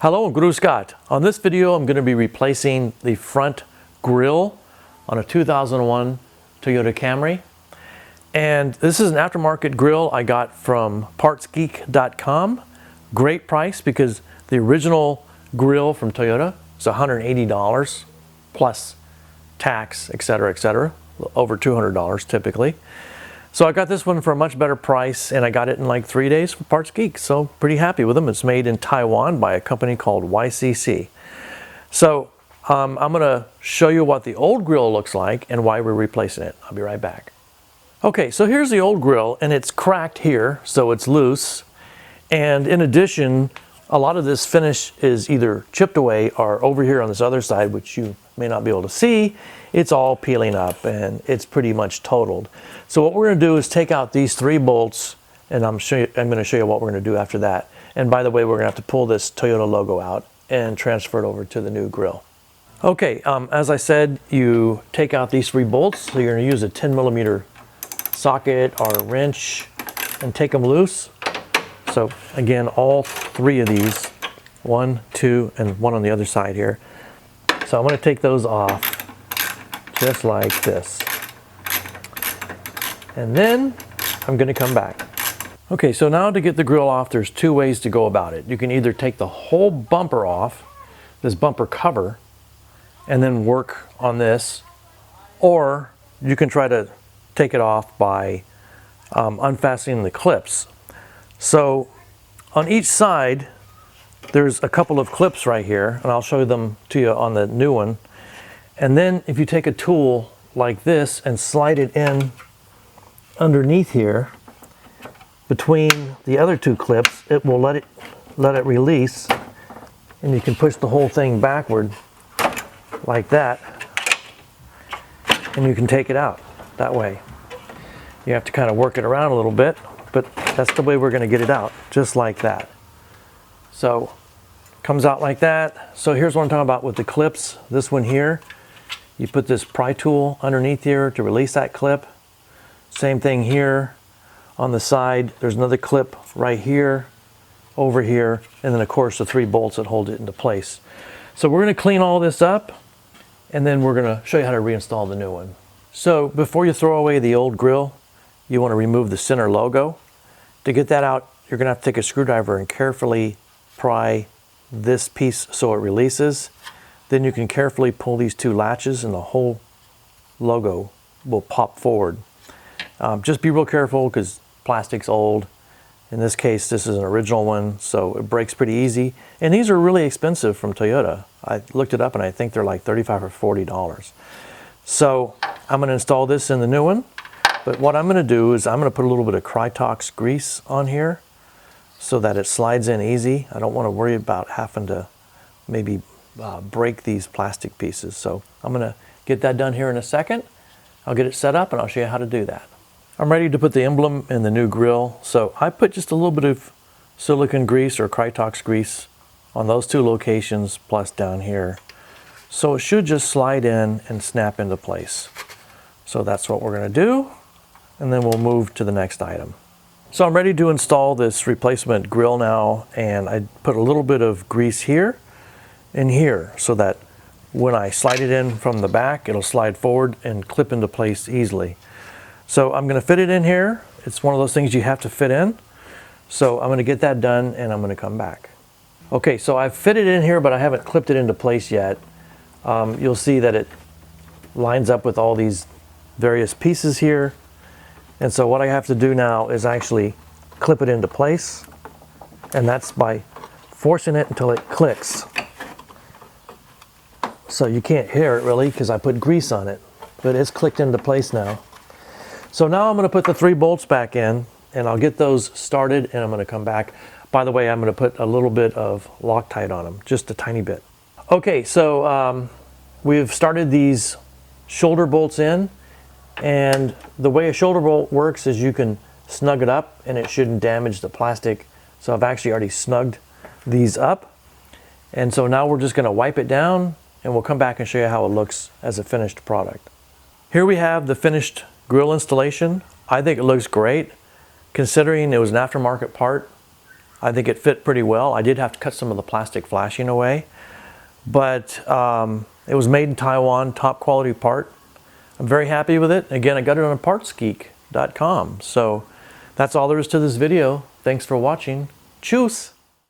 Hello, I'm Guru Scott. On this video, I'm going to be replacing the front grille on a 2001 Toyota Camry. And this is an aftermarket grille I got from partsgeek.com. Great price because the original grille from Toyota is $180 plus tax, etc., over $200 typically. So I got this one for a much better price, and I got it in like 3 days from Parts Geek, so pretty happy with them. It's made in Taiwan by a company called YCC. So I'm going to show you what the old grille looks like and why we're replacing it. I'll be right back. Okay, so here's the old grille, and it's cracked here, so it's loose. And in addition, a lot of this finish is either chipped away or over here on this other side, which you may not be able to see, it's all peeling up and it's pretty much totaled. So what we're going to do is take out these 3 bolts, and I'm going to show you what we're going to do after that. And by the way, we're going to have to pull this Toyota logo out and transfer it over to the new grille. Okay, as I said, you take out these 3 bolts. So you're going to use a 10mm socket or a wrench and take them loose. So again, all 3 of these, 1, 2, and 1 on the other side here. So I'm going to take those off just like this. And then I'm going to come back. Okay, so now to get the grille off, there's 2 ways to go about it. You can either take the whole bumper off, this bumper cover, and then work on this, or you can try to take it off by unfastening the clips. So on each side, there's a couple of clips right here, and I'll show them to you on the new one. And then if you take a tool like this and slide it in underneath here, between the other 2 clips, it will let it release, and you can push the whole thing backward like that, and you can take it out that way. You have to kind of work it around a little bit, but that's the way we're going to get it out, just like that. So comes out like that. So here's what I'm talking about with the clips. This one here, you put this pry tool underneath here to release that clip. Same thing here on the side. There's another clip right here, over here, and then of course the 3 bolts that hold it into place. So we're going to clean all this up, and then we're going to show you how to reinstall the new one. So before you throw away the old grille, you want to remove the center logo. To get that out, you're going to have to take a screwdriver and carefully pry this piece so it releases. Then you can carefully pull these 2 latches and the whole logo will pop forward. Just be real careful because plastic's old. In this case, this is an original one, so it breaks pretty easy. And these are really expensive from Toyota. I looked it up and I think they're like $35 or $40. So I'm going to install this in the new one. But what I'm going to do is I'm going to put a little bit of Krytox grease on here so that it slides in easy. I don't want to worry about having to maybe break these plastic pieces. So I'm going to get that done here in a second. I'll get it set up and I'll show you how to do that. I'm ready to put the emblem in the new grille. So I put just a little bit of silicone grease or Krytox grease on those 2 locations plus down here. So it should just slide in and snap into place. So that's what we're going to do. And then we'll move to the next item. So I'm ready to install this replacement grille now, and I put a little bit of grease here and here so that when I slide it in from the back, it'll slide forward and clip into place easily. So I'm going to fit it in here. It's one of those things you have to fit in. So I'm going to get that done and I'm going to come back. Okay, so I've fitted it in here, but I haven't clipped it into place yet. You'll see that it lines up with all these various pieces here. And so what I have to do now is actually clip it into place, and that's by forcing it until it clicks. So you can't hear it really because I put grease on it, but it's clicked into place now. So now I'm going to put the 3 bolts back in, and I'll get those started and I'm going to come back. By the way, I'm going to put a little bit of Loctite on them, just a tiny bit. Okay, so we've started these shoulder bolts in. And the way a shoulder bolt works is you can snug it up and it shouldn't damage the plastic. So I've actually already snugged these up. And so now we're just going to wipe it down and we'll come back and show you how it looks as a finished product. Here we have the finished grille installation. I think it looks great. Considering it was an aftermarket part, I think it fit pretty well. I did have to cut some of the plastic flashing away, but it was made in Taiwan, top quality part. I'm very happy with it. Again, I got it on partsgeek.com. So that's all there is to this video. Thanks for watching. Tschüss.